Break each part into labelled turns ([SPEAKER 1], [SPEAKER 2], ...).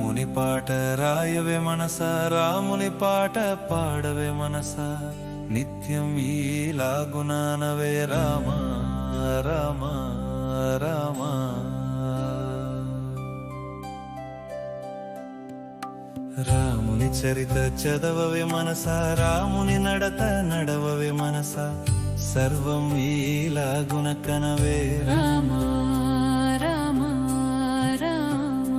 [SPEAKER 1] రాముని పాట రాయవే మనస, రాముని పాట పాడవే మనస, నిత్యం ఈలాగునానవే రామ రామ రామ. రాముని చరిత చదవవే మనస, రాముని నడత నడవవే మనస, సర్వం ఈలాగున కనవే
[SPEAKER 2] రామ రామ రామ.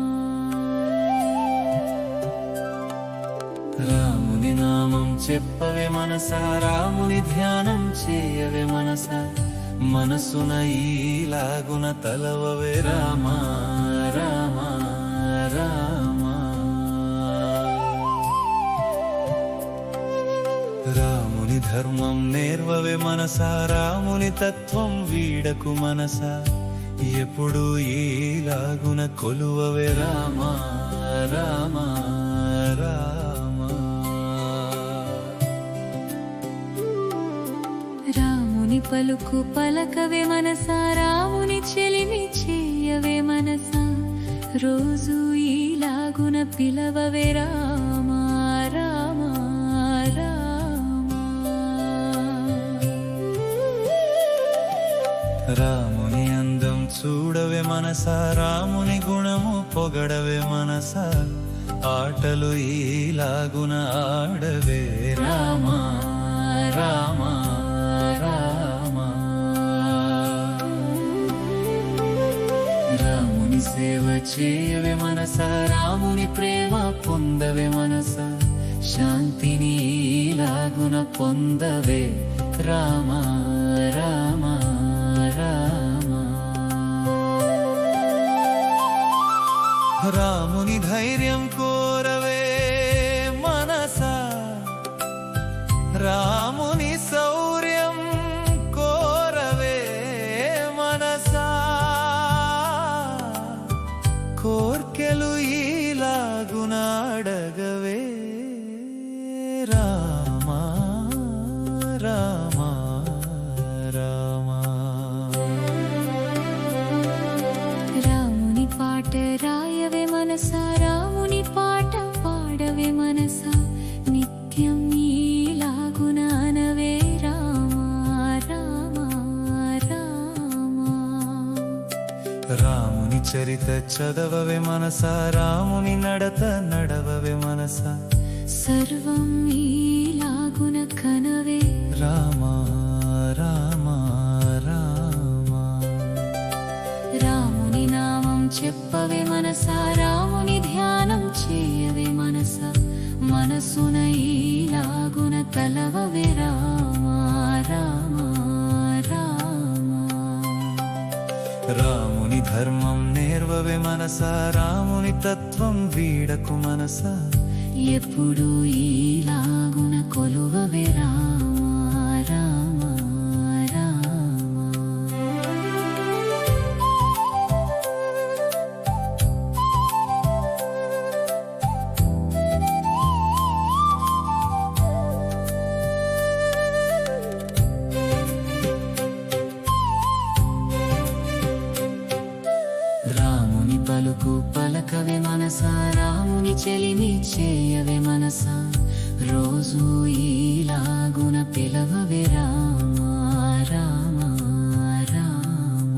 [SPEAKER 1] రాముని నామం చెప్పవే మనస, రాముని ధ్యానం చేయవే మనస, మనసున ఈలాగున తలవవే రామ రామ రామ. రాముని ధర్మం నేర్వవే మనస, రాముని తత్వం వీడకు మనస, ఎప్పుడు ఈలాగున కొలువవే రామ రామ రామ.
[SPEAKER 2] రాముని పలుకు పలకవే మనస, రాముని చెలిమి చేయవే మనస, రోజు ఈలాగున పిలవవే రామ రామ రామ.
[SPEAKER 1] రాముని అందం చూడవే మనస, రాముని గుణము పొగడవే మనస, ఆటలు ఈలాగున ఆడవే రామ రామ రామ. రాముని సేవ చేయవే మనస, రాముని ప్రేమ పొందవే మనస, శాంతిని ఈలాగున పొందవే రామ రామ రామ. రాముని ధైర్యం కోరవే మనస, రాముని శౌర్యం కోరవే మనస, కోర్కెలు ఈలాగున అడగవే రామ రామ రామ.
[SPEAKER 2] రాముని పాట రాయవే మనస, రాముని పాట పాడవే మనస, నిత్యం ఈలాగున అనవే రామ రామ రామ.
[SPEAKER 1] రాముని చరిత చదవవే మనస, రాముని నడత నడవవే మనస,
[SPEAKER 2] సర్వం ఈలాగున కనవే
[SPEAKER 1] రామ రామ రామ.
[SPEAKER 2] రాముని నామం చెప్పవే మనస, రాముని ధ్యానం చేయవే మనస, మనసున ఈలాగున తలవవే రామ రామ రామ.
[SPEAKER 1] రాముని ధర్మం నేర్వవే మనస, రాముని తత్వం వీడకు మనస,
[SPEAKER 2] ఎప్పుడు ఈలాగున కొలువవే రామ రామ రామ. రాముని పలుకు పలకవే మనస, రాముని చెలిమి చేయవే మనస, రోజు ఈలాగున పిలవవే రామ రామ రామ.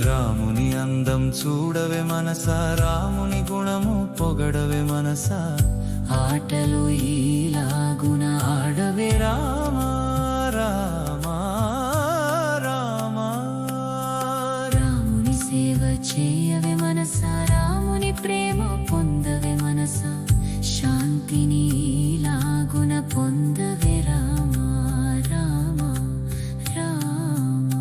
[SPEAKER 1] రాముని అందం చూడవే మనస, రాముని గుణము పొగడవే మనస,
[SPEAKER 2] ఆటలు ఈలాగున ఆడవే
[SPEAKER 1] రామ రామ రామ.
[SPEAKER 2] రాముని సేవ చేయవే మనస, రాముని ప్రేమ పొందవే మనస, శాంతిని ఈలాగున పొందవే రామ రామ రామ.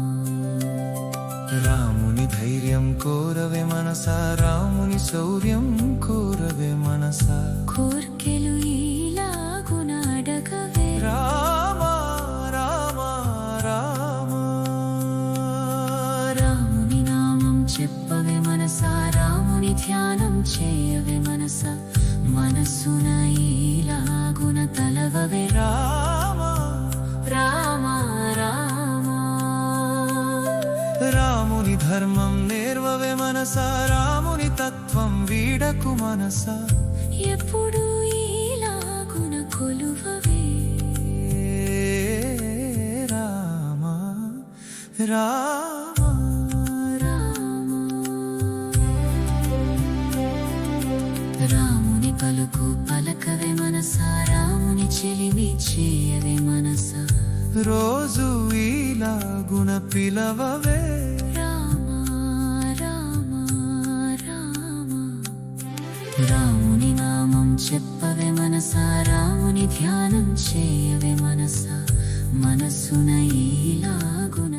[SPEAKER 1] రాముని ధైర్యం కోరవే మనస, రాముని శౌర్యం కోరవే మనస,
[SPEAKER 2] కోర్కెలు ఈలాగున అడగవే
[SPEAKER 1] రామ రామ రామ.
[SPEAKER 2] రాముని నామం చెప్పవే మనస, రాముని ధ్యానం చేయవే మనస, మనసున ఈలాగున తలవవే
[SPEAKER 1] రామ
[SPEAKER 2] రామ రామ.
[SPEAKER 1] రాముని ధర్మం నేర్వవే మనస, రాముని రామతత్వం వీడకు మనసా
[SPEAKER 2] ఎప్పుడు ఈలాగున కొలువవే
[SPEAKER 1] రామ రామ
[SPEAKER 2] రాముని పలుకు పలకవే మనసా రాముని చెలిమి చేయవే మనసా
[SPEAKER 1] రోజు ఈలాగున పిలవవే
[SPEAKER 2] రామ రామ రామ రాముని నామం చెప్పవే మనసా రాముని ధ్యానం చేయవే మనసా మనసున ఈలాగున